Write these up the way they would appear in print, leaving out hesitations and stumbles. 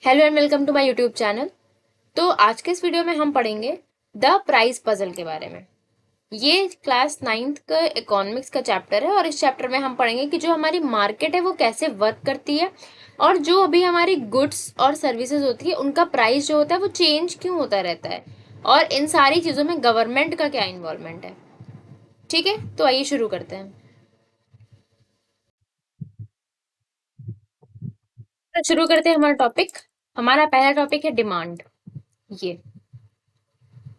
Hello and welcome to my YouTube channel. तो आज के इस वीडियो में हम पढ़ेंगे द प्राइस पजल के बारे में। ये क्लास 9th का इकोनॉमिक्स का चैप्टर है और इस चैप्टर में हम पढ़ेंगे कि जो हमारी मार्केट है वो कैसे वर्क करती है और जो अभी हमारी गुड्स और सर्विसेज होती है उनका प्राइस जो होता है वो चेंज क्यों होता रहता है और इन सारी चीज़ों में गवर्नमेंट का क्या इन्वॉल्वमेंट है। ठीक है, तो आइए शुरू करते हैं। तो शुरू करते हैं हमारा टॉपिक। हमारा पहला टॉपिक है डिमांड। ये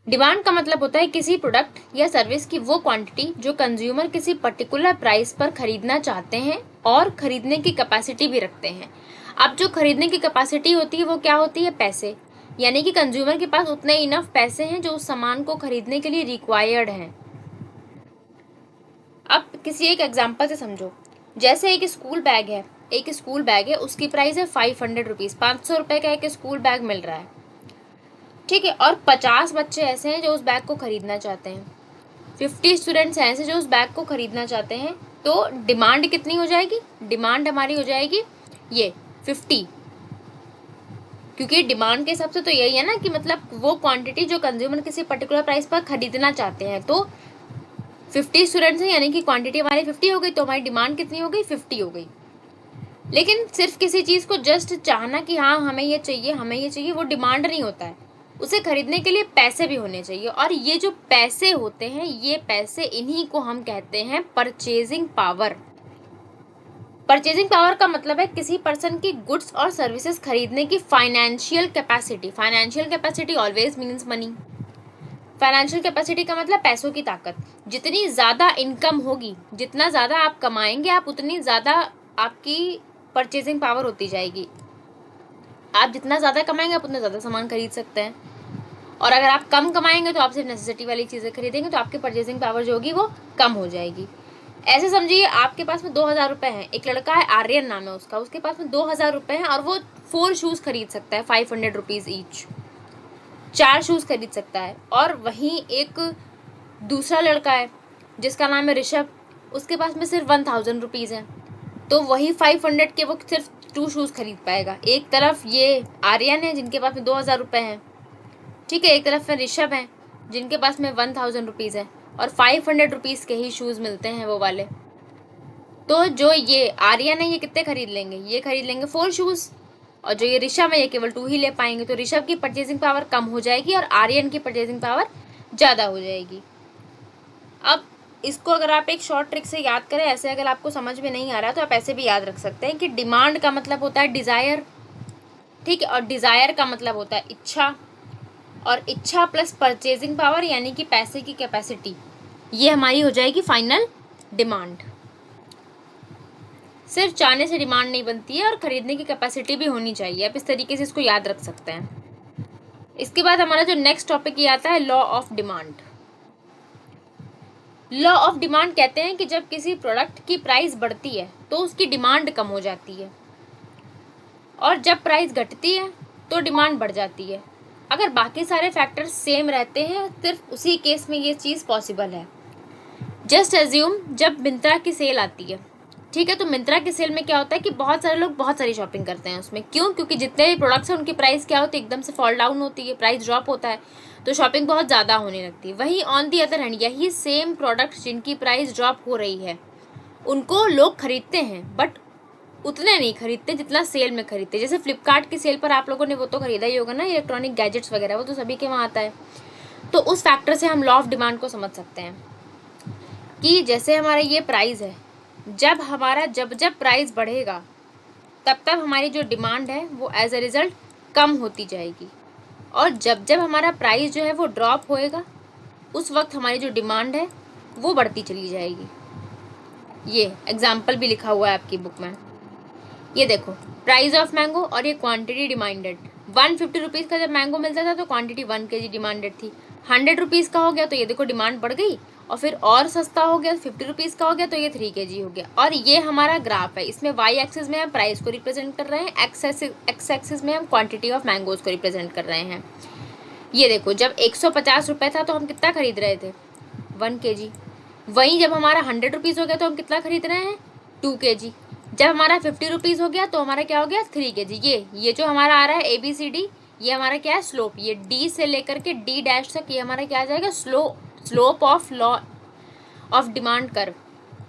डिमांड का मतलब होता है किसी प्रोडक्ट या सर्विस की वो क्वांटिटी जो कंज्यूमर किसी पर्टिकुलर प्राइस पर खरीदना चाहते हैं और खरीदने की कैपेसिटी भी रखते हैं। अब जो खरीदने की कैपेसिटी होती है वो क्या होती है? पैसे। यानी कि कंज्यूमर के पास उतने इनफ पैसे हैं जो उस सामान को खरीदने के लिए रिक्वायर्ड हैं। अब किसी एक एग्जाम्पल से समझो। जैसे एक स्कूल बैग है। एक स्कूल बैग है, उसकी प्राइस है 500 रुपीज़। 500 रुपये का एक स्कूल बैग मिल रहा है। ठीक है, और 50 बच्चे ऐसे हैं जो उस बैग को खरीदना चाहते हैं। 50 स्टूडेंट्स हैं ऐसे जो उस बैग को खरीदना चाहते हैं। तो डिमांड कितनी हो जाएगी? डिमांड हमारी हो जाएगी ये 50। क्योंकि डिमांड के हिसाब से तो यही है ना कि मतलब वो क्वांटिटी जो कंज्यूमर किसी पर्टिकुलर प्राइस पर खरीदना चाहते हैं। तो 50 स्टूडेंट्स हैं यानी कि क्वांटिटी हमारी 50 हो गई, तो हमारी डिमांड कितनी हो गई? 50 हो गई। लेकिन सिर्फ किसी चीज़ को जस्ट चाहना कि हाँ हमें ये चाहिए हमें ये चाहिए, वो डिमांड नहीं होता है। उसे खरीदने के लिए पैसे भी होने चाहिए, और ये जो पैसे होते हैं ये पैसे इन्हीं को हम कहते हैं परचेजिंग पावर। परचेजिंग पावर का मतलब है किसी पर्सन की गुड्स और सर्विसेज खरीदने की financial capacity. Financial capacity always means money. Financial capacity का मतलब पैसों की ताकत। जितनी ज़्यादा इनकम होगी, जितना ज़्यादा आप कमाएंगे, आप उतनी ज़्यादा आपकी परचेजिंग पावर होती जाएगी। आप जितना ज़्यादा कमाएंगे आप उतना ज़्यादा सामान खरीद सकते हैं, और अगर आप कम कमाएंगे तो आप सिर्फ नेसेसिटी वाली चीज़ें खरीदेंगे तो आपकी परचेजिंग पावर जो होगी वो कम हो जाएगी। ऐसे समझिए आपके पास में 2000 रुपये हैं। एक लड़का है, आर्यन नाम है उसका, उसके पास में 2000 रुपये हैं और वो 4 शूज़ खरीद सकता है 500 रुपीज़ ईच। 4 शूज़ खरीद सकता है। और वहीं एक दूसरा लड़का है जिसका नाम है ऋषभ, उसके पास में सिर्फ 1000 रुपीज़ है, तो वही 500 के वो सिर्फ 2 शूज़ खरीद पाएगा। एक तरफ ये आर्यन है जिनके पास में 2000 रुपये हैं, ठीक है, एक तरफ में ऋषभ हैं जिनके पास में 1000 रुपीज़ है और 500 रुपीज़ के ही शूज़ मिलते हैं वो वाले। तो जो ये आर्यन है ये कितने खरीद लेंगे? ये खरीद लेंगे 4 शूज़, और जो ये ऋषभ है ये केवल 2 ही ले पाएंगे। तो ऋषभ की परचेजिंग पावर कम हो जाएगी और आर्यन की परचेजिंग पावर ज़्यादा हो जाएगी। अब इसको अगर आप एक शॉर्ट ट्रिक से याद करें, ऐसे अगर आपको समझ में नहीं आ रहा तो आप ऐसे भी याद रख सकते हैं कि डिमांड का मतलब होता है डिज़ायर, ठीक है, और डिज़ायर का मतलब होता है इच्छा, और इच्छा प्लस परचेजिंग पावर यानी कि पैसे की कैपेसिटी, ये हमारी हो जाएगी फाइनल डिमांड। सिर्फ चाहने से डिमांड नहीं बनती है और खरीदने की कैपेसिटी भी होनी चाहिए। आप इस तरीके से इसको याद रख सकते हैं। इसके बाद हमारा जो नेक्स्ट टॉपिक ये आता है law of demand. Law of demand कहते हैं कि जब किसी प्रोडक्ट की प्राइस बढ़ती है तो उसकी डिमांड कम हो जाती है, और जब प्राइस घटती है तो डिमांड बढ़ जाती है। अगर बाकी सारे फैक्टर्स सेम रहते हैं, सिर्फ उसी केस में ये चीज़ पॉसिबल है। जस्ट एज्यूम जब मिंत्रा की सेल आती है, ठीक है, तो मिंत्रा की सेल में क्या होता है कि बहुत सारे लोग बहुत सारी शॉपिंग करते हैं उसमें। क्यों? क्योंकि जितने भी प्रोडक्ट्स हैं उनकी प्राइस क्या होती है? एकदम से फॉल डाउन होती है, प्राइस ड्रॉप होता है, तो शॉपिंग बहुत ज़्यादा होने लगती है। वहीं ऑन दी अदर हैंड यही सेम प्रोडक्ट्स जिनकी प्राइस ड्रॉप हो रही है उनको लोग खरीदते हैं, बट उतने नहीं खरीदते जितना सेल में खरीदते। जैसे फ्लिपकार्ट की सेल पर आप लोगों ने वो तो खरीदा ही होगा ना, इलेक्ट्रॉनिक गैजेट्स वगैरह, वो तो सभी के वहाँ आता है। तो उस फैक्टर से हम लॉ ऑफ डिमांड को समझ सकते हैं कि जैसे हमारा ये प्राइस है, जब जब प्राइस बढ़ेगा तब तब हमारी जो डिमांड है वो एज अ रिजल्ट कम होती जाएगी, और जब जब हमारा प्राइस जो है वो ड्रॉप होएगा उस वक्त हमारी जो डिमांड है वो बढ़ती चली जाएगी। ये एग्जाम्पल भी लिखा हुआ है आपकी बुक में। ये देखो, प्राइस ऑफ मैंगो और ये क्वांटिटी डिमांडेड। 150 रुपीज़ का जब मैंगो मिलता था तो क्वांटिटी 1 kg डिमांडेड थी। 100 रुपीज़ का हो गया तो ये देखो डिमांड बढ़ गई, और फिर और सस्ता हो गया 50 रुपीज़ का हो गया तो ये 3 kg हो गया। और ये हमारा ग्राफ है, इसमें वाई एक्सिस में हम प्राइस को रिप्रेजेंट कर रहे हैं, एक्स एक्सिस में हम क्वांटिटी ऑफ मैंगोज को रिप्रेजेंट कर रहे हैं। ये देखो, जब 150 रुपये था तो हम कितना खरीद रहे थे? 1 kg। वहीं जब हमारा 100 रुपीज़ हो गया तो हम कितना खरीद रहे हैं? 2 kg। जब हमारा 50 रुपीज हो गया तो हमारा क्या हो गया 3 kg। ये जो हमारा आ रहा है ABCD, ये हमारा क्या है स्लोप, ये D से लेकर के D डैश तक ये हमारा क्या आ जाएगा slope of law of demand curve.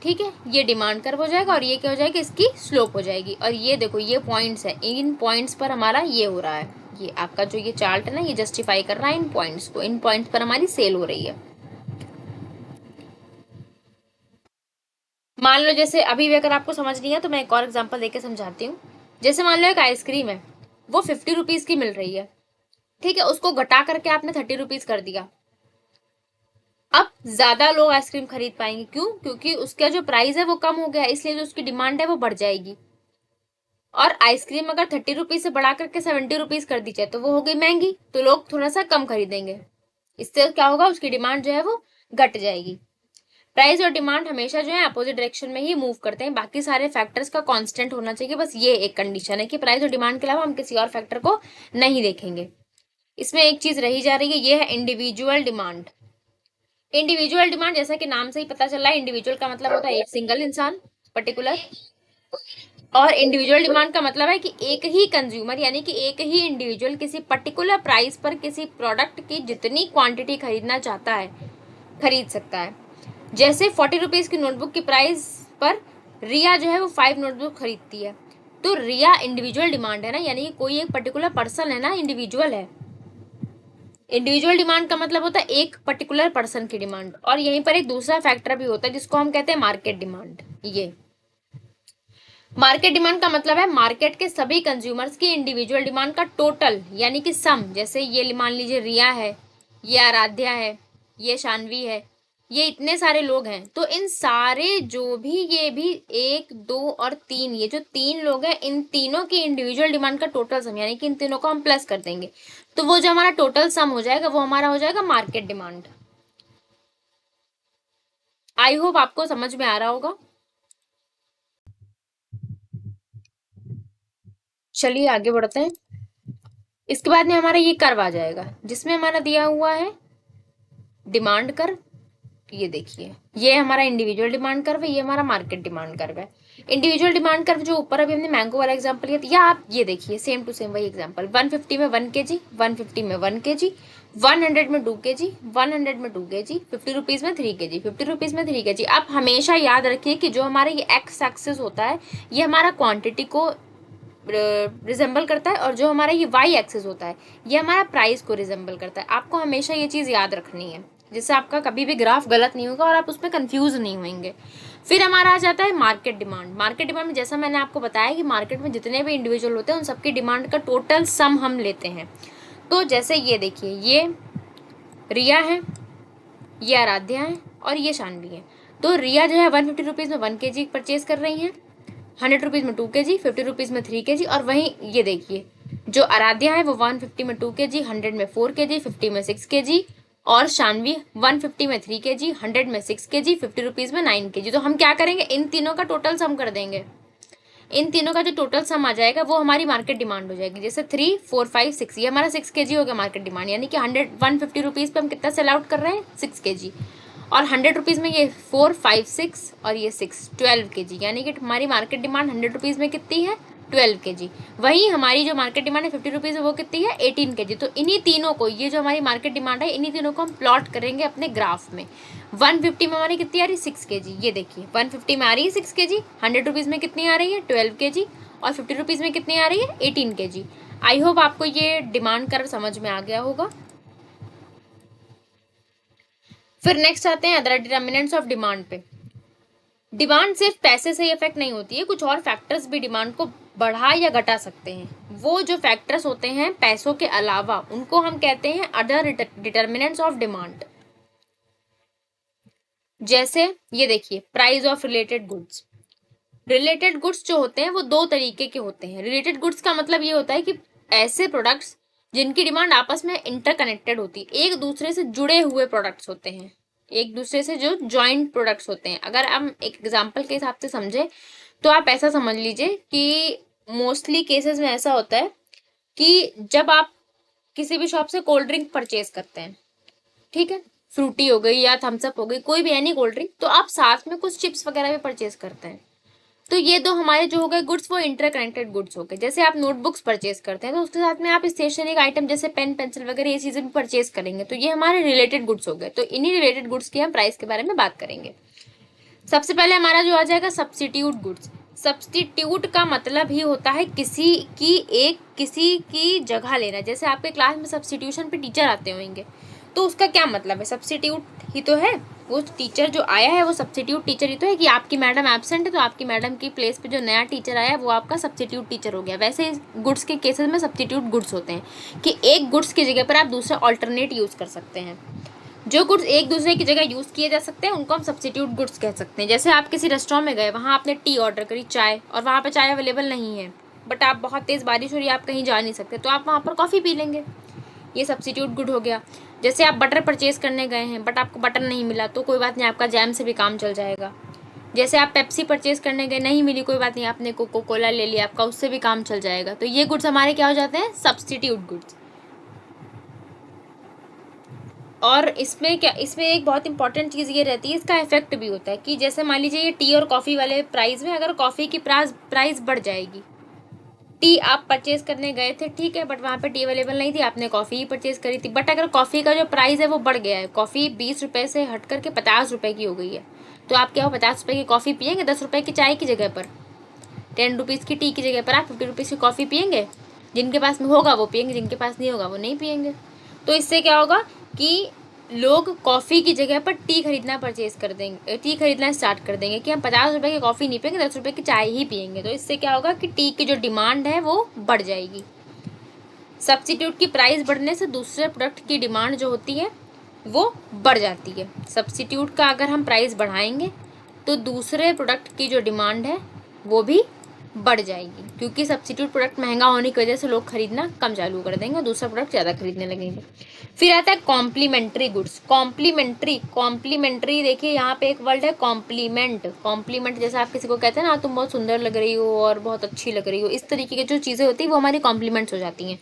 ठीक है, ये डिमांड कर्व हो जाएगा और ये क्या हो जाएगा इसकी स्लोप हो जाएगी। और ये देखो ये पॉइंट्स है, इन पॉइंट्स पर हमारा ये हो रहा है, ये आपका जो ये चार्ट है ना ये जस्टिफाई कर रहा है इन पॉइंट्स को, इन पॉइंट्स पर हमारी सेल हो रही है। मान लो जैसे अभी भी अगर आपको समझ नहीं है तो मैं एक और एग्जांपल देके समझाती हूँ। जैसे मान लो एक आइसक्रीम है, वो 50 रुपीज की मिल रही है, ठीक है, उसको घटा करके आपने 30 रुपीज कर दिया। अब ज्यादा लोग आइसक्रीम खरीद पाएंगे, क्यों? क्योंकि उसका जो प्राइस है वो कम हो गया, इसलिए जो उसकी डिमांड है वो बढ़ जाएगी। और आइसक्रीम अगर 30 रुपीज से बढ़ा करके 70 रुपीज कर दी जाए तो वो हो गई महंगी, तो लोग थोड़ा सा कम खरीदेंगे, इससे क्या होगा उसकी डिमांड जो है वो घट जाएगी। प्राइस और डिमांड हमेशा जो है अपोजिट डायरेक्शन में ही मूव करते हैं, बाकी सारे फैक्टर्स का कांस्टेंट होना चाहिए, बस ये एक कंडीशन है कि प्राइस और डिमांड के अलावा हम किसी और फैक्टर को नहीं देखेंगे। इसमें एक चीज रही जा रही है, ये है इंडिविजुअल डिमांड। इंडिविजुअल डिमांड जैसा कि नाम से ही पता चल रहा है, इंडिविजुअल का मतलब होता है एक सिंगल इंसान, पर्टिकुलर, और इंडिविजुअल डिमांड का मतलब है कि एक ही कंज्यूमर यानी कि एक ही इंडिविजुअल किसी पर्टिकुलर प्राइस पर किसी प्रोडक्ट की जितनी क्वांटिटी खरीदना चाहता है खरीद सकता है। जैसे 40 रुपीज की नोटबुक की प्राइस पर रिया जो है वो 5 नोटबुक खरीदती है, तो रिया इंडिविजुअल डिमांड है ना, यानी कि कोई एक पर्टिकुलर पर्सन है ना, इंडिविजुअल है। इंडिविजुअल डिमांड का मतलब होता है एक पर्टिकुलर पर्सन की डिमांड। और यहीं पर एक दूसरा फैक्टर भी होता है जिसको हम कहते हैं मार्केट डिमांड। ये मार्केट डिमांड का मतलब है मार्केट के सभी कंज्यूमर्स की इंडिविजुअल डिमांड का टोटल, यानी कि सम। जैसे ये मान लीजिए रिया है, ये आराध्या है, ये शानवी है, ये इतने सारे लोग हैं, तो इन सारे जो भी ये भी 1, 2 और 3, ये जो 3 लोग हैं, इन तीनों की इंडिविजुअल डिमांड का टोटल सम, यानी कि इन तीनों को हम प्लस कर देंगे तो वो जो हमारा टोटल सम हो जाएगा वो हमारा हो जाएगा मार्केट डिमांड। आई होप आपको समझ में आ रहा होगा। चलिए आगे बढ़ते हैं। इसके बाद में हमारा ये कर्व आ जाएगा जिसमें हमारा दिया हुआ है डिमांड कर्व। ये देखिए ये हमारा इंडिविजुअल डिमांड कर्व है, ये हमारा मार्केट डिमांड कर्व है। इंडिविजुअल डिमांड कर्व जो ऊपर अभी हमने मैंगो वाला एग्जांपल लिया था, या आप ये देखिए सेम टू सेम वही एग्जांपल, 150 में 1 kg, 150 में 1 kg, 100 में 2 kg, 100 में 2 kg, 50 रुपीज में 3 kg, 50 रुपीज में 3 kg। आप हमेशा याद रखिए कि जो हमारा ये एक्स एक्सिस होता है ये हमारा क्वांटिटी को रिजेंबल करता है, और जो हमारा ये वाई एक्सिस होता है ये हमारा प्राइस को रिजेंबल करता है। आपको हमेशा ये चीज याद रखनी है, जिससे आपका कभी भी ग्राफ गलत नहीं होगा और आप उसमें कंफ्यूज नहीं होंगे। फिर हमारा आ जाता है मार्केट डिमांड। मार्केट डिमांड में जैसा मैंने आपको बताया कि मार्केट में जितने भी इंडिविजुअल होते हैं उन सबकी डिमांड का टोटल सम हम लेते हैं। तो जैसे ये देखिए ये रिया है, ये आराध्या है और ये शानवी है। तो रिया जो है 150 रुपीज में 1 kg परचेज कर रही है, 100 रुपीज में 2 kg, 50 रुपीज में 3 kg, और वहीं ये देखिए जो आराध्या है वो 150 में 2 kg, 100 में 4 kg, 50 में 6 kg, और शानवी 150 में 3 kg, 100 में 6 kg, 50 रुपीज में 9 kg। तो हम क्या करेंगे इन तीनों का टोटल सम कर देंगे, इन तीनों का जो टोटल सम आ जाएगा वो हमारी मार्केट डिमांड हो जाएगी। जैसे 3, 4, 5, 6, ये हमारा 6 kg हो गया मार्केट डिमांड, यानी कि 150 रुपीज पे हम कितना सेल आउट कर रहे हैं 6 kg, और 100 रुपीज में ये 4, 5, 6 और ये 6, 12 kg, यानी कि हमारी मार्केट डिमांड 100 रुपीज में कितनी है 12 kg। वहीं हमारी जो मार्केट डिमांड है 50 रुपीज है वो कितनी है 18 kg। तो इन्हीं तीनों को, ये जो हमारी मार्केट डिमांड है इन्हीं तीनों को हम प्लॉट करेंगे अपने ग्राफ में। 150 में हमारी कितनी आ रही है 6 kg, ये देखिए 150 में आ रही है 6 kg, 100 रुपीज में कितनी आ रही है 12 kg, और 50 रुपीज में कितनी आ रही है 18 kg। आई होप आपको ये डिमांड कर्व समझ में आ गया होगा। फिर नेक्स्ट आते हैं अदर डिटर्मिनेंट्स ऑफ डिमांड पे। डिमांड सिर्फ पैसे से ही इफेक्ट नहीं होती है, कुछ और फैक्टर्स भी डिमांड को बढ़ा या घटा सकते हैं। वो जो फैक्टर्स होते हैं पैसों के अलावा उनको हम कहते हैं अदर डिटर्मिनेंट्स ऑफ डिमांड। जैसे ये देखिए price of related goods. Related goods जो होते हैं वो दो तरीके के होते हैं। रिलेटेड गुड्स का मतलब ये होता है कि ऐसे प्रोडक्ट्स जिनकी डिमांड आपस में इंटरकनेक्टेड होती है, एक दूसरे से जुड़े हुए प्रोडक्ट्स होते हैं, एक दूसरे से जो जॉइंट प्रोडक्ट्स होते हैं। अगर हम एक एग्जांपल के हिसाब से समझे तो आप ऐसा समझ लीजिए कि मोस्टली केसेस में ऐसा होता है कि जब आप किसी भी शॉप से कोल्ड ड्रिंक परचेज करते हैं, ठीक है, फ्रूटी हो गई या थम्स अप हो गई, कोई भी एनी कोल्ड ड्रिंक, तो आप साथ में कुछ चिप्स वगैरह भी परचेज करते हैं। तो ये दो हमारे जो हो गए गुड्स वो इंटरकनेक्टेड गुड्स हो गए। जैसे आप नोटबुक्स परचेज करते हैं तो उसके साथ में आप स्टेशनरी आइटम जैसे पेन पेंसिल वगैरह ये चीजें भी परचेज करेंगे, तो ये हमारे रिलेटेड गुड्स हो गए। तो इन्हीं रिलेटेड गुड्स की हम प्राइस के बारे में बात करेंगे। सबसे पहले हमारा जो आ जाएगा सब्स्टिट्यूट गुड्स। सब्स्टिट्यूट का मतलब ही होता है किसी की जगह लेना। जैसे आपके क्लास में सब्स्टिट्यूशन पे टीचर आते होंगे, तो उसका क्या मतलब है? सब्स्टिट्यूट ही तो है, वो टीचर जो आया है वो सब्स्टिट्यूट टीचर ही तो है, कि आपकी मैडम एब्सेंट है तो आपकी मैडम की प्लेस पे जो नया टीचर आया है वो आपका सब्स्टिट्यूट टीचर हो गया। वैसे गुड्स के केसेस में सब्स्टिट्यूट गुड्स होते हैं कि एक गुड्स की जगह पर आप दूसरा ऑल्टरनेट यूज कर सकते हैं। जो गुड्स एक दूसरे की जगह यूज किए जा सकते हैं उनको हम सब्स्टिट्यूट गुड्स कह सकते हैं। जैसे आप किसी रेस्टोरेंट में गए, वहाँ आपने टी ऑर्डर करी, चाय, और वहाँ पे चाय अवेलेबल नहीं है, बट आप बहुत तेज बारिश हो रही है, आप कहीं जा नहीं सकते, तो आप वहाँ पर कॉफ़ी पी लेंगे, ये सब्स्टिट्यूट गुड हो गया। जैसे आप बटर परचेज करने गए हैं बट आपको बटर नहीं मिला, तो कोई बात नहीं, आपका जैम से भी काम चल जाएगा। जैसे आप पेप्सी परचेज करने गए, नहीं मिली, कोई बात नहीं, आपने कोको कोला ले लिया, आपका उससे भी काम चल जाएगा। तो ये गुड्स हमारे क्या हो जाते हैं? Substitute goods. और इसमें एक बहुत इंपॉर्टेंट चीज़ ये रहती है, इसका इफेक्ट भी होता है कि जैसे मान लीजिए ये टी और कॉफ़ी वाले प्राइस में अगर कॉफ़ी की प्राइस बढ़ जाएगी, टी आप परचेज करने गए थे, ठीक है, बट वहाँ पे टी अवेलेबल नहीं थी, आपने कॉफ़ी ही परचेज करी थी, बट अगर कॉफ़ी का जो प्राइस है वो बढ़ गया है, कॉफ़ी 20 रुपये से हट करके 50 रुपये की हो गई है, तो आप क्या हो, 50 रुपये की कॉफ़ी पियेंगे 10 रुपये की चाय की जगह पर? 10 रुपीज़ की टी की जगह पर आप 50 रुपीज़ की कॉफ़ी पियेंगे? जिनके पास में होगा वो पियेंगे, जिनके पास नहीं होगा वो नहीं पियेंगे। तो इससे क्या होगा कि लोग कॉफ़ी की जगह पर टी खरीदना परचेज कर देंगे, टी खरीदना स्टार्ट कर देंगे कि हम 50 रुपये की कॉफ़ी नहीं पियेंगे, 10 रुपये की चाय ही पियेंगे। तो इससे क्या होगा कि टी की जो डिमांड है वो बढ़ जाएगी। सब्स्टिट्यूट की प्राइस बढ़ने से दूसरे प्रोडक्ट की डिमांड जो होती है वो बढ़ जाती है। सब्स्टिट्यूट का अगर हम प्राइस बढ़ाएंगे तो दूसरे प्रोडक्ट की जो डिमांड है वो भी बढ़ जाएगी, क्योंकि सब्स्टिट्यूट प्रोडक्ट महंगा होने की वजह से लोग खरीदना कम चालू कर देंगे और दूसरा प्रोडक्ट ज़्यादा खरीदने लगेंगे। फिर आता है कॉम्प्लीमेंट्री गुड्स। कॉम्प्लीमेंट्री देखिए यहाँ पे एक वर्ड है कॉम्प्लीमेंट। कॉम्प्लीमेंट जैसे आप किसी को कहते हैं ना, तुम बहुत सुंदर लग रही हो और बहुत अच्छी लग रही हो, इस तरीके की जो चीज़ें होती है वो हमारी कॉम्प्लीमेंट्स हो जाती हैं।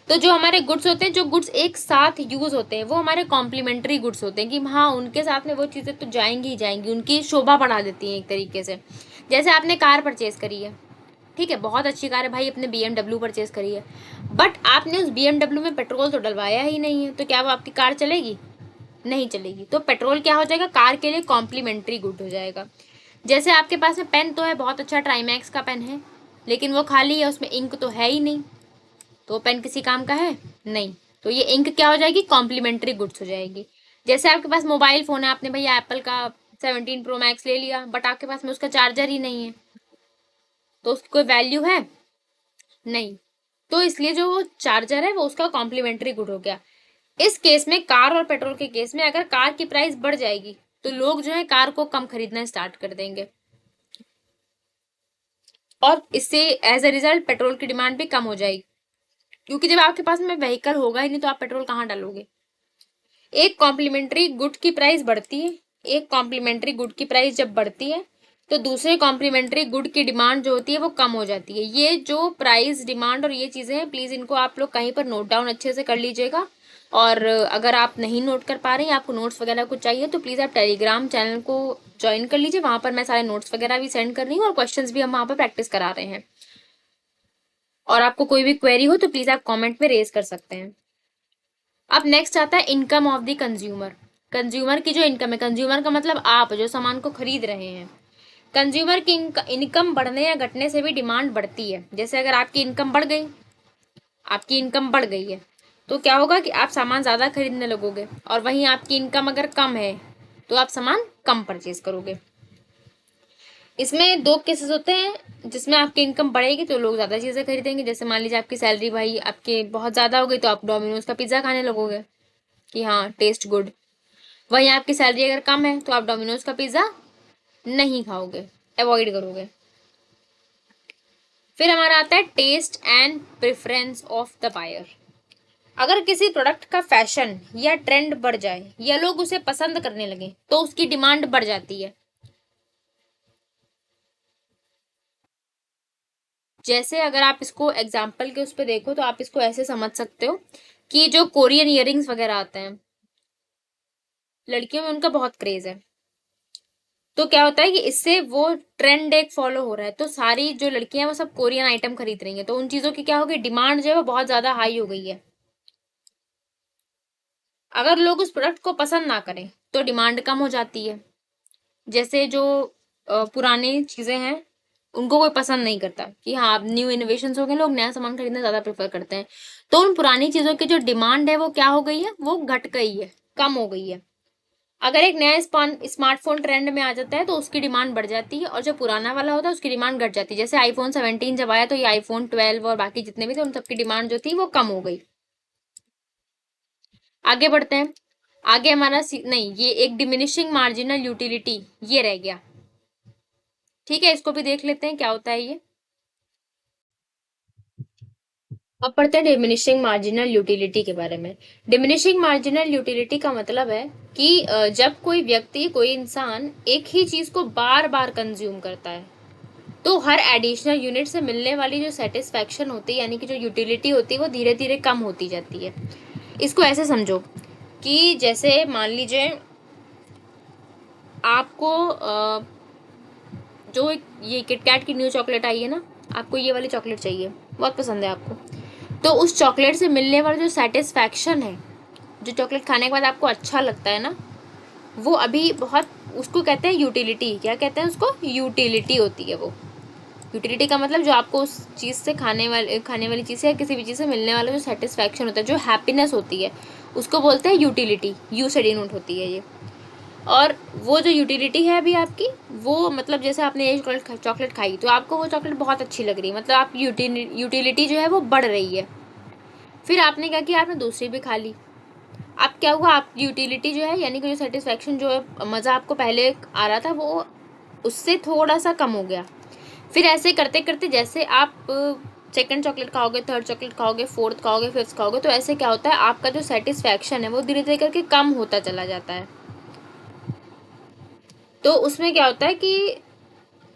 तो जो हमारे गुड्स होते हैं, जो गुड्स एक साथ यूज होते हैं वो हमारे कॉम्प्लीमेंट्री गुड्स होते हैं, कि हाँ उनके साथ में वो चीज़ें तो जाएंगी ही जाएंगी, उनकी शोभा बढ़ा देती हैं एक तरीके से। जैसे आपने कार परचेज करी है, ठीक है, बहुत अच्छी कार है भाई, अपने BMW परचेज करी है, बट आपने उस BMW में पेट्रोल तो डलवाया ही नहीं है, तो क्या वो आपकी कार चलेगी? नहीं चलेगी। तो पेट्रोल क्या हो जाएगा? कार के लिए कॉम्प्लीमेंट्री गुड हो जाएगा। जैसे आपके पास में पेन तो है, बहुत अच्छा ट्राईमैक्स का पेन है, लेकिन वो खाली है, उसमें इंक तो है ही नहीं, तो पेन किसी काम का है नहीं, तो ये इंक क्या हो जाएगी? कॉम्प्लीमेंट्री गुड्स हो जाएगी। जैसे आपके पास मोबाइल फोन है, आपने भैया एप्पल का 17 Pro Max ले लिया, बट आपके पास में उसका चार्जर ही नहीं है, तो उसकी कोई वैल्यू है नहीं, तो इसलिए जो वो चार्जर है वो उसका कॉम्प्लीमेंट्री गुड हो गया। इस केस में, कार और पेट्रोल के केस में, अगर कार की प्राइस बढ़ जाएगी तो लोग जो है कार को कम खरीदना स्टार्ट कर देंगे, और इससे एज अ रिजल्ट पेट्रोल की डिमांड भी कम हो जाएगी, क्योंकि जब आपके पास में व्हीकल होगा ही नहीं तो आप पेट्रोल कहाँ डालोगे? एक कॉम्प्लीमेंट्री गुड की प्राइस बढ़ती है, एक कॉम्प्लीमेंट्री गुड की प्राइस जब बढ़ती है तो दूसरे कॉम्प्लीमेंट्री गुड की डिमांड जो होती है वो कम हो जाती है। ये जो प्राइस, डिमांड और ये चीज़ें हैं, प्लीज़ इनको आप लोग कहीं पर नोट डाउन अच्छे से कर लीजिएगा। और अगर आप नहीं नोट कर पा रहे हैं, आपको नोट्स वगैरह कुछ चाहिए, तो प्लीज़ आप टेलीग्राम चैनल को ज्वाइन कर लीजिए, वहाँ पर मैं सारे नोट्स वगैरह भी सेंड कर रही हूँ और क्वेश्चंस भी हम वहाँ पर प्रैक्टिस करा रहे हैं। और आपको कोई भी क्वेरी हो तो प्लीज़ आप कॉमेंट में रेज कर सकते हैं। अब नेक्स्ट आता है income of the consumer. Consumer की जो इनकम है, कंज्यूमर का मतलब आप जो सामान को खरीद रहे हैं, कंज्यूमर की इनकम बढ़ने या घटने से भी डिमांड बढ़ती है। जैसे अगर आपकी इनकम बढ़ गई, आपकी इनकम बढ़ गई है तो क्या होगा कि आप सामान ज़्यादा खरीदने लगोगे, और वहीं आपकी इनकम अगर कम है तो आप सामान कम परचेज करोगे। इसमें दो केसेस होते हैं जिसमें आपकी इनकम बढ़ेगी तो लोग ज़्यादा चीज़ें खरीदेंगे। जैसे मान लीजिए आपकी सैलरी भाई आपके बहुत ज़्यादा हो गई तो आप डोमिनोज का पिज़्ज़ा खाने लगोगे कि हाँ टेस्ट गुड। वहीं आपकी सैलरी अगर कम है तो आप डोमिनोज का पिज़्ज़ा नहीं खाओगे, अवॉइड करोगे। फिर हमारा आता है taste and preference of the buyer. अगर किसी प्रोडक्ट का फैशन या ट्रेंड बढ़ जाए या लोग उसे पसंद करने लगे तो उसकी डिमांड बढ़ जाती है। जैसे अगर आप इसको एग्जाम्पल के उस पर देखो तो आप इसको ऐसे समझ सकते हो कि जो कोरियन इयररिंग्स वगैरह आते हैं, लड़कियों में उनका बहुत क्रेज है, तो क्या होता है कि इससे वो ट्रेंड एक फॉलो हो रहा है, तो सारी जो लड़कियां वो सब कोरियन आइटम खरीद रही हैं, तो उन चीजों की क्या होगी, डिमांड जो है वो बहुत ज्यादा हाई हो गई है। अगर लोग उस प्रोडक्ट को पसंद ना करें तो डिमांड कम हो जाती है। जैसे जो पुरानी चीजें हैं उनको कोई पसंद नहीं करता कि हाँ अब न्यू इनोवेशन हो गए, लोग नया सामान खरीदना ज्यादा प्रेफर करते हैं, तो उन पुरानी चीजों की जो डिमांड है वो क्या हो गई है, वो घट गई है, कम हो गई है। अगर एक नया स्मार्टफोन ट्रेंड में आ जाता है तो उसकी डिमांड बढ़ जाती है, और जो पुराना वाला होता है उसकी डिमांड घट जाती है। जैसे आईफोन 17 जब आया तो ये आईफोन 12 और बाकी जितने भी थे उन सबकी डिमांड जो थी वो कम हो गई। आगे बढ़ते हैं। आगे हमारा नहीं, ये एक डिमिनिशिंग मार्जिनल यूटिलिटी ये रह गया। ठीक है, इसको भी देख लेते हैं क्या होता है ये। अब पढ़ते हैं डिमिनिशिंग मार्जिनल यूटिलिटी के बारे में। डिमिनिशिंग मार्जिनल यूटिलिटी का मतलब है कि जब कोई व्यक्ति, कोई इंसान एक ही चीज को बार बार कंज्यूम करता है, तो हर एडिशनल यूनिट से मिलने वाली जो सेटिस्फैक्शन होती है, यानी कि जो यूटिलिटी होती है, वो धीरे धीरे कम होती जाती है। इसको ऐसे समझो कि जैसे मान लीजिए आपको जो ये किटकैट की न्यू चॉकलेट आई है ना, आपको ये वाली चॉकलेट चाहिए, बहुत पसंद है आपको, तो उस चॉकलेट से मिलने वाला जो सेटिस्फैक्शन है, जो चॉकलेट खाने के बाद आपको अच्छा लगता है ना, वो अभी बहुत, उसको कहते हैं यूटिलिटी। क्या कहते हैं उसको, यूटिलिटी होती है वो। यूटिलिटी का मतलब जो आपको उस चीज़ से खाने वाली चीज़ से या किसी भी चीज़ से मिलने वाला जो सेटिस्फैक्शन होता है, जो हैप्पीनेस होती है, उसको बोलते हैं यूटिलिटी। यू से डिनोट होती है ये। और वो जो यूटिलिटी है अभी आपकी, वो मतलब जैसे आपने ये चॉकलेट खाई तो आपको वो चॉकलेट बहुत अच्छी लग रही है, मतलब आपकी यूटिलिटी जो है वो बढ़ रही है। फिर आपने क्या किया, आपने दूसरी भी खा ली। अब क्या हुआ, आपकी यूटिलिटी जो है, यानी कि जो सेटिस्फैक्शन, जो मज़ा आपको पहले आ रहा था, वो उससे थोड़ा सा कम हो गया। फिर ऐसे करते करते जैसे आप सेकंड चॉकलेट खाओगे, थर्ड चॉकलेट खाओगे, फोर्थ खाओगे, फिफ्थ खाओगे, तो ऐसे क्या होता है, आपका जो सेटिस्फैक्शन है वो धीरे धीरे करके कम होता चला जाता है। तो उसमें क्या होता है कि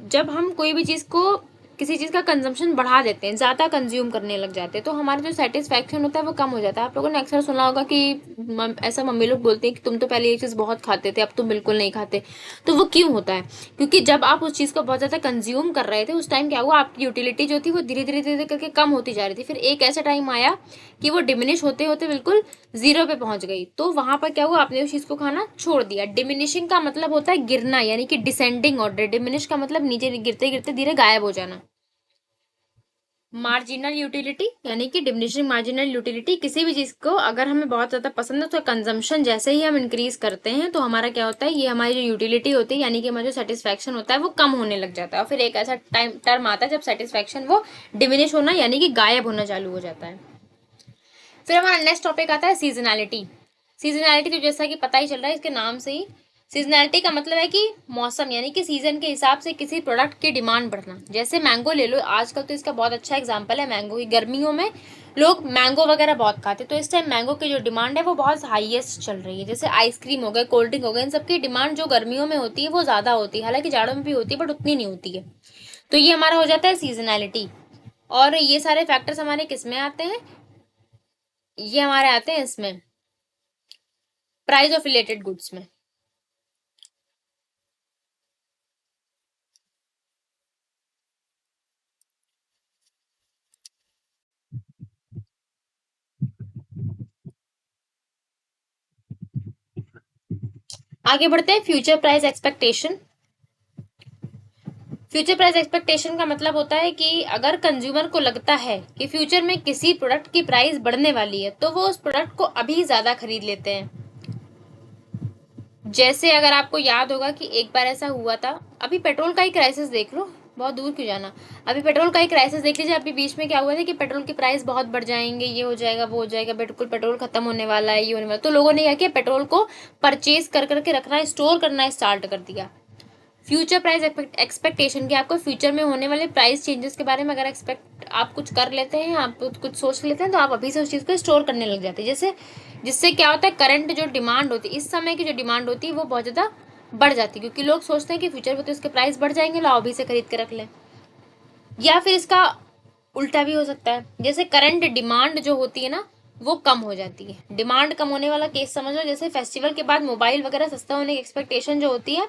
जब हम कोई भी चीज़ को, किसी चीज़ का कंजम्पशन बढ़ा देते हैं, ज़्यादा कंज्यूम करने लग जाते हैं, तो हमारा जो सेटिस्फैक्शन होता है वो कम हो जाता है। आप लोगों ने अक्सर सुना होगा कि ऐसा मम्मी लोग बोलते हैं कि तुम तो पहले ये चीज़ बहुत खाते थे, अब तुम बिल्कुल नहीं खाते। तो वो क्यों होता है, क्योंकि जब आप उस चीज़ को बहुत ज़्यादा कंज्यूम कर रहे थे, उस टाइम क्या हुआ, आपकी यूटिलिटी जो थी वो धीरे धीरे धीरे करके कम होती जा रही थी। फिर एक ऐसा टाइम आया कि वो डिमिनिश होते होते बिल्कुल जीरो पे पहुंच गई, तो वहां पर क्या हुआ, आपने उस चीज को खाना छोड़ दिया। डिमिनिशिंग का मतलब होता है गिरना, यानी कि डिसेंडिंग ऑर्डर। डिमिनिश का मतलब नीचे गिरते गिरते धीरे गायब हो जाना। मार्जिनल यूटिलिटी यानी कि डिमिनिशिंग मार्जिनल यूटिलिटी, किसी भी चीज को अगर हमें बहुत ज्यादा पसंद है तो कंजम्पशन जैसे ही हम इंक्रीज करते हैं तो हमारा क्या होता है, ये हमारी जो यूटिलिटी होती है, यानी कि हमारा जो सेटिस्फैक्शन होता है वो कम होने लग जाता है। और फिर एक ऐसा टाइम टर्म आता है जब सेटिस्फैक्शन वो डिमिनिश होना, यानी कि गायब होना चालू हो जाता है। फिर हमारा नेक्स्ट टॉपिक आता है सीजनैलिटी। सीजनैलिटी तो जैसा कि पता ही चल रहा है इसके नाम से ही, सीजनैलिटी का मतलब है कि मौसम, यानी कि सीजन के हिसाब से किसी प्रोडक्ट की डिमांड बढ़ना। जैसे मैंगो ले लो, आजकल तो इसका बहुत अच्छा एग्जांपल है मैंगो की। गर्मियों में लोग मैंगो वगैरह बहुत खाते, तो इस टाइम मैंगो की जो डिमांड है वो बहुत हाईएस्ट चल रही है। जैसे आइसक्रीम हो गए, कोल्ड ड्रिंक हो गए, इन सबकी डिमांड जो गर्मियों में होती है वो ज्यादा होती है, हालांकि जाड़ों में भी होती है बट उतनी नहीं होती है। तो ये हमारा हो जाता है सीजनैलिटी। और ये सारे फैक्टर्स हमारे किस में आते हैं, ये हमारे आते हैं इसमें, प्राइस ऑफ रिलेटेड गुड्स में। आगे बढ़ते हैं, future price expectation. Future price expectation का मतलब होता है कि अगर कंज्यूमर को लगता है कि फ्यूचर में किसी प्रोडक्ट की प्राइस बढ़ने वाली है तो वो उस प्रोडक्ट को अभी ज्यादा खरीद लेते हैं। जैसे अगर आपको याद होगा कि एक बार ऐसा हुआ था, अभी पेट्रोल का ही क्राइसिस देख लो, बहुत दूर क्यों जाना, अभी पेट्रोल का ही क्राइसिस देख लीजिए। अभी बीच में क्या हुआ था कि पेट्रोल की प्राइस बहुत बढ़ जाएंगे, ये हो जाएगा, वो हो जाएगा, बिल्कुल पेट्रोल खत्म होने वाला है, ये होने वाला, तो लोगों ने क्या किया, पेट्रोल को परचेज कर करके रखना, स्टोर करना स्टार्ट कर दिया। फ्यूचर प्राइस एक्सपेक्टेशन की, आपको फ्यूचर में होने वाले प्राइस चेंजेस के बारे में अगर एक्सपेक्ट आप कुछ कर लेते हैं, आप कुछ सोच लेते हैं, तो आप अभी से उस चीज़ को स्टोर करने लग जाते हैं। जैसे जिससे क्या होता है, करंट जो डिमांड होती है, इस समय की जो डिमांड होती है वो बहुत ज़्यादा बढ़ जाती है, क्योंकि लोग सोचते हैं कि फ्यूचर में तो इसके प्राइस बढ़ जाएंगे, लाओ अभी से खरीद के रख लें। या फिर इसका उल्टा भी हो सकता है, जैसे करंट डिमांड जो होती है ना वो कम हो जाती है। डिमांड कम होने वाला केस समझ लो, जैसे फेस्टिवल के बाद मोबाइल वगैरह सस्ता होने की एक्सपेक्टेशन जो होती है,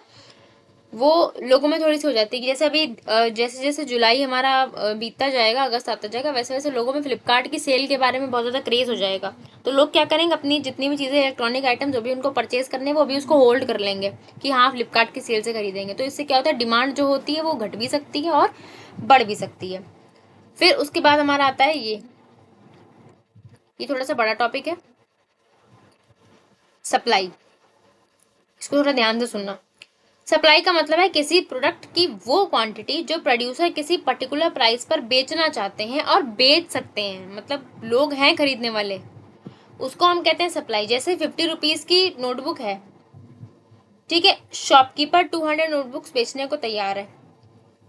वो लोगों में थोड़ी सी हो जाती है कि जैसे अभी जैसे जैसे जुलाई हमारा बीतता जाएगा, अगस्त आता जाएगा, वैसे वैसे लोगों में फ्लिपकार्ट की सेल के बारे में बहुत ज़्यादा क्रेज हो जाएगा। तो लोग क्या करेंगे, अपनी जितनी भी चीज़ें इलेक्ट्रॉनिक आइटम जो भी उनको परचेज करने हैं वो भी उसको होल्ड कर लेंगे कि हाँ फ्लिपकार्ट की सेल से खरीदेंगे। तो इससे क्या होता है, डिमांड जो होती है वो घट भी सकती है और बढ़ भी सकती है। फिर उसके बाद हमारा आता है ये थोड़ा सा बड़ा टॉपिक है, सप्लाई। इसको थोड़ा ध्यान से सुनना। सप्लाई का मतलब है किसी प्रोडक्ट की वो क्वांटिटी जो प्रोड्यूसर किसी पर्टिकुलर प्राइस पर बेचना चाहते हैं और बेच सकते हैं, मतलब लोग हैं खरीदने वाले, उसको हम कहते हैं सप्लाई। जैसे 50 रुपीज की नोटबुक है, ठीक है, शॉपकीपर 200 नोटबुक्स बेचने को तैयार है,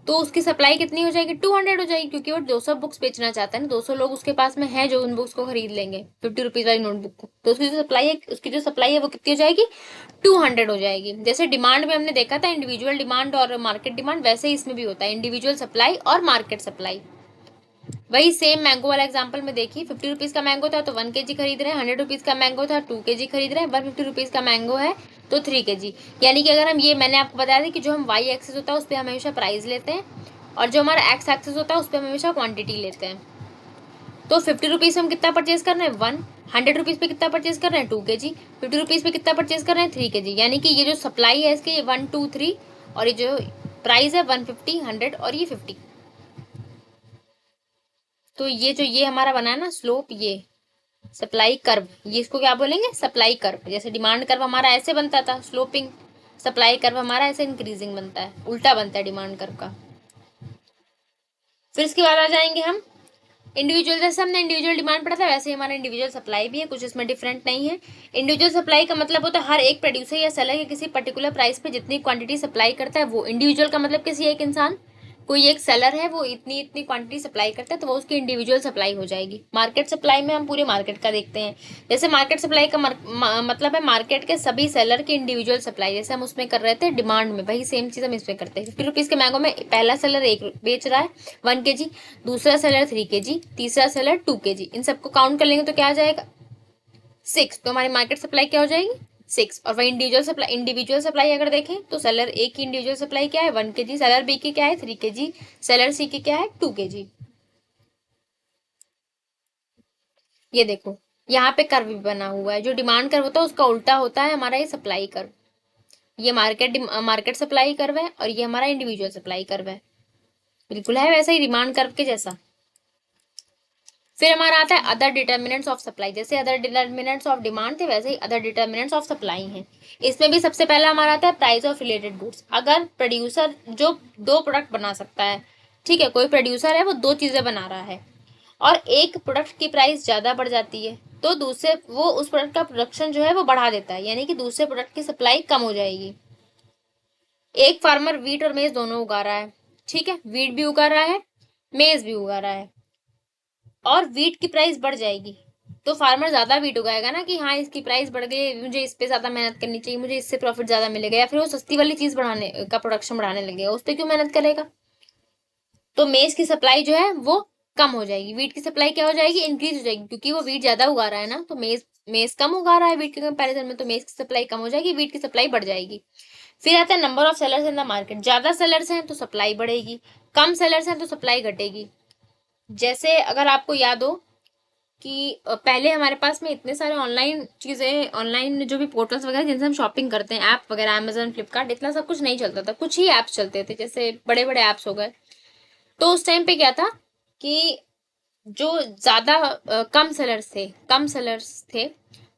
तो उसकी सप्लाई कितनी हो जाएगी, 200 हो जाएगी, क्योंकि वो 200 बुक्स बेचना चाहता है ना, 200 लोग उसके पास में है जो उन बुक्स को खरीद लेंगे 50 रुपीज वाली नोटबुक को, तो उसकी जो सप्लाई है वो कितनी हो जाएगी, 200 हो जाएगी। जैसे डिमांड में हमने देखा था इंडिविजुअल डिमांड और मार्केट डिमांड, वैसे ही इसमें भी होता है इंडिविजुअल सप्लाई और मार्केट सप्लाई। वही सेम मैंगो वाला एग्जांपल में देखिए, 50 रुपीज का मैंगो था तो 1 kg खरीद रहे हैं, 100 रुपीज का मैंगो था 2 kg खरीद रहे हैं, 150 रुपीज का मैंगो है तो 3 kg। यानी कि अगर हम ये, मैंने आपको बताया था कि जो हम वाई एक्सेस होता है उस पर हमेशा प्राइस लेते हैं और जो हमारा एक्स एक्सेस होता है उस पर हम हमेशा क्वांटिटी लेते हैं। तो 50 रुपीज हम कितना परचेज कर रहे हैं, 1। 100 रुपीज पे कितना परचेज कर रहे हैं, 2 kg। 50 रुपीज पे कितना परचेज कर रहे हैं, 3 kg। यानी कि ये जो सप्लाई है इसकी 1, 2, 3, और ये जो प्राइस है 150, 100 और ये 50। तो ये जो ये हमारा बना है ना स्लोप, ये सप्लाई कर्व, ये इसको क्या बोलेंगे, सप्लाई कर्व। जैसे डिमांड कर्व हमारा ऐसे बनता था स्लोपिंग, सप्लाई कर्व हमारा ऐसे इंक्रीजिंग बनता है, उल्टा बनता है डिमांड कर्व का। फिर इसके बाद आ जाएंगे हम इंडिविजुअल। जैसे हमने इंडिविजुअल डिमांड पढ़ा था वैसे ही हमारा इंडिविजुअल सप्लाई भी है, कुछ इसमें डिफरेंट नहीं है। इंडिविजुअल सप्लाई का मतलब होता है हर एक प्रोड्यूसर या सेलर के किसी पर्टिकुलर प्राइस पे जितनी क्वांटिटी सप्लाई करता है वो। इंडिविजुअल का मतलब किसी एक इंसान, कोई एक सेलर है वो इतनी इतनी क्वांटिटी सप्लाई करता है तो वो उसकी इंडिविजुअल सप्लाई हो जाएगी। मार्केट सप्लाई में हम पूरे मार्केट का देखते हैं। जैसे मार्केट सप्लाई का मतलब है मार्केट के सभी सेलर की इंडिविजुअल सप्लाई, जैसे हम उसमें कर रहे थे डिमांड में, वही सेम चीज हम इसमें करते हैं। 50 रुपीज के मैंगो में पहला सेलर एक बेच रहा है 1 kg, दूसरा सेलर 3 kg, तीसरा सेलर 2 kg, इन सबको काउंट कर लेंगे तो क्या आ जाएगा, 6। तो हमारी मार्केट सप्लाई क्या हो जाएगी, 6। और वही इंडिविजुअल सप्लाई अगर देखें तो सेलर ए की इंडिविजुअल सप्लाई क्या है, 1 kg, सेलर बी की क्या है, 3 kg, सेलर सी की क्या है, 2 kg। ये देखो यहाँ पे कर्व भी बना हुआ है, जो डिमांड कर्व होता है उसका उल्टा होता है हमारा ये सप्लाई कर्व। ये मार्केट सप्लाई कर्व है और ये हमारा इंडिविजुअल सप्लाई कर्व है, बिल्कुल है वैसा ही डिमांड कर्व के जैसा। फिर हमारा आता है अदर डिटर्मिनेंट्स ऑफ सप्लाई। जैसे अदर डिटर्मिनेंट्स ऑफ डिमांड थे वैसे ही अदर डिटर्मिनेंट्स ऑफ सप्लाई हैं। इसमें भी सबसे पहला हमारा आता है प्राइस ऑफ रिलेटेड गुड्स। अगर प्रोड्यूसर जो दो प्रोडक्ट बना सकता है, ठीक है, कोई प्रोड्यूसर है वो दो चीजें बना रहा है और एक प्रोडक्ट की प्राइस ज्यादा बढ़ जाती है तो दूसरे वो उस प्रोडक्ट का प्रोडक्शन जो है वो बढ़ा देता है, यानी कि दूसरे प्रोडक्ट की सप्लाई कम हो जाएगी। एक फार्मर वीट और मेज दोनों उगा रहा है, ठीक है, वीट भी उगा रहा है, मेज भी उगा रहा है, और वीट की प्राइस बढ़ जाएगी तो फार्मर ज्यादा वीट उगाएगा ना कि हाँ इसकी प्राइस बढ़ गई, मुझे इस पे ज्यादा मेहनत करनी चाहिए, मुझे इससे प्रॉफिट ज्यादा मिलेगा, या फिर वो सस्ती वाली चीज बढ़ाने का प्रोडक्शन बढ़ाने लगेगा, उस पर क्यों मेहनत करेगा। तो मेज की सप्लाई जो है वो कम हो जाएगी, वीट की सप्लाई क्या हो जाएगी, इंक्रीज हो जाएगी, क्योंकि वो वीट ज्यादा उगा रहा है ना, तो मेज मेज कम उगा रहा है वीट के कंपैरिजन में, तो मेज की सप्लाई कम हो जाएगी, वीट की सप्लाई बढ़ जाएगी। फिर आता है number of sellers in the market. ज्यादा सेलर्स हैं तो सप्लाई बढ़ेगी, कम सेलर्स हैं तो सप्लाई घटेगी। जैसे अगर आपको याद हो कि पहले हमारे पास में इतने सारे ऑनलाइन चीजें, ऑनलाइन जो भी पोर्टल्स वगैरह जिनसे हम शॉपिंग करते हैं, ऐप वगैरह, अमेजन, फ्लिपकार्ट, इतना सब कुछ नहीं चलता था, कुछ ही ऐप्स चलते थे, जैसे बड़े बड़े ऐप्स हो गए। तो उस टाइम पे क्या था कि जो ज्यादा कम सेलर्स थे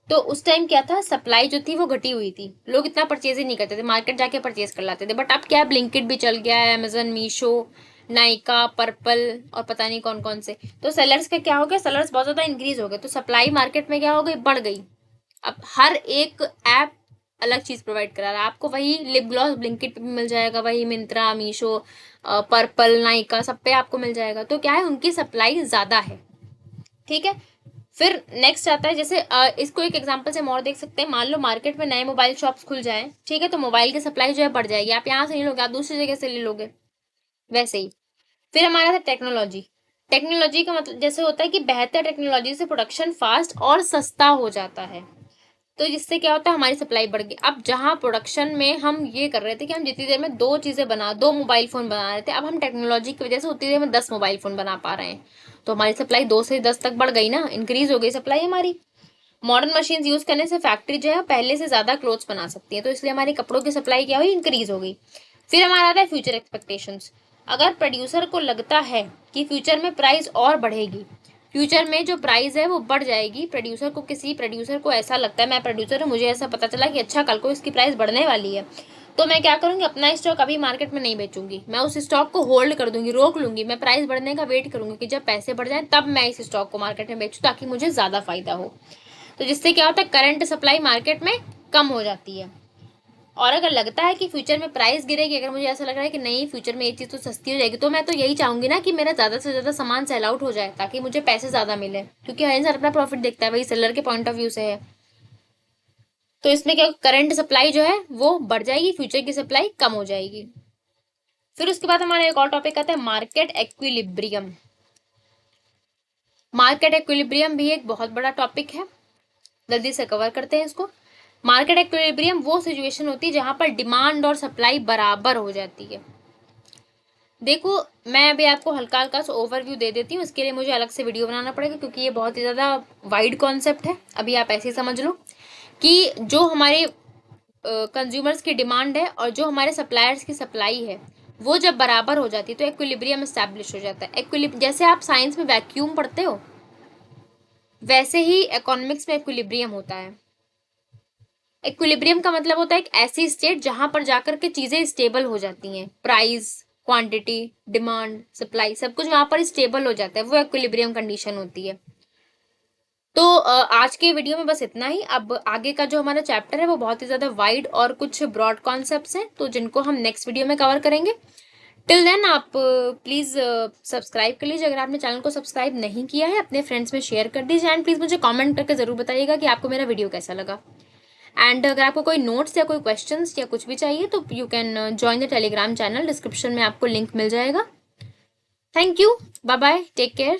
तो उस टाइम क्या था, सप्लाई जो थी वो घटी हुई थी, लोग इतना परचेज ही नहीं करते थे, मार्केट जाके परचेज कर लाते थे। बट अब क्या, ब्लिंकिट भी चल गया है, अमेजन, मीशो, नाइका, पर्पल और पता नहीं कौन कौन से। तो सेलर्स का क्या हो गया, सेलर्स बहुत ज्यादा इंक्रीज हो गए, तो सप्लाई मार्केट में क्या हो गई, बढ़ गई। अब हर एक ऐप अलग चीज प्रोवाइड करा रहा है आपको, वही लिप ग्लॉस ब्लिंकिट पे भी मिल जाएगा, वही मिंत्रा, मीशो, पर्पल, नाइका, सब पे आपको मिल जाएगा। तो क्या है, उनकी सप्लाई ज्यादा है, ठीक है। फिर नेक्स्ट आता है, जैसे इसको एक एग्जांपल से हम और देख सकते हैं। मान लो मार्केट में नए मोबाइल शॉप्स खुल जाए, ठीक है, तो मोबाइल की सप्लाई जो है बढ़ जाएगी, आप यहाँ से नहीं लोगे, आप दूसरी जगह से ले लोगे, वैसे ही। फिर हमारा था टेक्नोलॉजी। टेक्नोलॉजी का मतलब जैसे होता है कि बेहतर टेक्नोलॉजी से प्रोडक्शन फास्ट और सस्ता हो जाता है। तो जिससे क्या होता है, हमारी सप्लाई बढ़ गई। अब जहाँ प्रोडक्शन में हम ये कर रहे थे कि हम जितनी देर में दो मोबाइल फोन बना रहे थे, अब हम टेक्नोलॉजी की वजह से उतनी देर में 10 मोबाइल फोन बना पा रहे हैं। तो हमारी सप्लाई 2 से 10 तक बढ़ गई ना, इंक्रीज हो गई सप्लाई हमारी। मॉडर्न मशीन यूज करने से फैक्ट्री जो है पहले से ज्यादा क्लोथ्स बना सकती है, तो इसलिए हमारी कपड़ों की सप्लाई क्या हुई, इंक्रीज हो गई। फिर हमारा आता है फ्यूचर एक्सपेक्टेशंस। अगर प्रोड्यूसर को लगता है कि फ्यूचर में प्राइस और बढ़ेगी, फ्यूचर में जो प्राइस है वो बढ़ जाएगी, किसी प्रोड्यूसर को ऐसा लगता है, मैं प्रोड्यूसर हूँ, मुझे ऐसा पता चला कि अच्छा कल को इसकी प्राइस बढ़ने वाली है, तो मैं क्या करूंगी, अपना स्टॉक अभी मार्केट में नहीं बेचूंगी, मैं उस स्टॉक को होल्ड कर दूंगी, रोक लूंगी, मैं प्राइस बढ़ने का वेट करूंगी कि जब पैसे बढ़ जाए तब मैं इस स्टॉक को मार्केट में बेचूं, ताकि मुझे ज्यादा फायदा हो। तो जिससे क्या होता है, करंट सप्लाई मार्केट में कम हो जाती है। और अगर लगता है कि फ्यूचर में प्राइस गिरेगी, अगर मुझे ऐसा लग रहा है कि नहीं फ्यूचर में ये चीज़ तो सस्ती हो जाएगी, तो मैं तो यही चाहूंगी ना कि मेरा ज़्यादा से ज़्यादा सामान सेल आउट हो जाए, ताकि मुझे पैसे ज़्यादा मिले, क्योंकि हर इंसान अपना प्रॉफिट देखता है, वही सेलर के पॉइंट ऑफ व्यू से है। तो इसमें क्या, करंट सप्लाई जो है वो बढ़ जाएगी, फ्यूचर की सप्लाई कम हो जाएगी। फिर उसके बाद हमारा एक और टॉपिक आता है मार्केट एक्विलिब्रियम। मार्केट एक्विलिब्रियम भी एक बहुत बड़ा टॉपिक है, जल्दी से कवर करते हैं इसको। मार्केट एक्विलिब्रियम वो सिचुएशन होती है जहां पर डिमांड और सप्लाई बराबर हो जाती है। देखो, मैं अभी आपको हल्का हल्का सा ओवरव्यू दे देती हूँ, इसके लिए मुझे अलग से वीडियो बनाना पड़ेगा, क्योंकि ये बहुत ही ज़्यादा वाइड कॉन्सेप्ट है। अभी आप ऐसे ही समझ लो कि जो हमारे कंज्यूमर्स की डिमांड है और जो हमारे सप्लायर्स की सप्लाई है, वो जब बराबर हो जाती है तो एक्विलिब्रियम एस्टैब्लिश हो जाता है। जैसे आप साइंस में वैक्यूम पढ़ते हो, वैसे ही इकोनॉमिक्स में एक्विलिब्रियम होता है। इक्विलिब्रियम का मतलब होता है एक ऐसी स्टेट जहां पर जाकर के चीजें स्टेबल हो जाती हैं, प्राइस, क्वांटिटी, डिमांड, सप्लाई, सब कुछ वहां पर स्टेबल हो जाता है, वो इक्विलिब्रियम कंडीशन होती है। तो आज के वीडियो में बस इतना ही। अब आगे का जो हमारा चैप्टर है वो बहुत ही ज्यादा वाइड और कुछ ब्रॉड कॉन्सेप्ट्स हैं, तो जिनको हम नेक्स्ट वीडियो में कवर करेंगे। टिल देन आप प्लीज सब्सक्राइब कर लीजिए, अगर आपने चैनल को सब्सक्राइब नहीं किया है, अपने फ्रेंड्स में शेयर कर दीजिए, एंड प्लीज मुझे कमेंट करके जरूर बताइएगा कि आपको मेरा वीडियो कैसा लगा। एंड अगर आपको कोई नोट्स या कोई क्वेश्चंस या कुछ भी चाहिए तो you can join the Telegram channel, description में आपको लिंक मिल जाएगा। Thank you, bye bye, take care.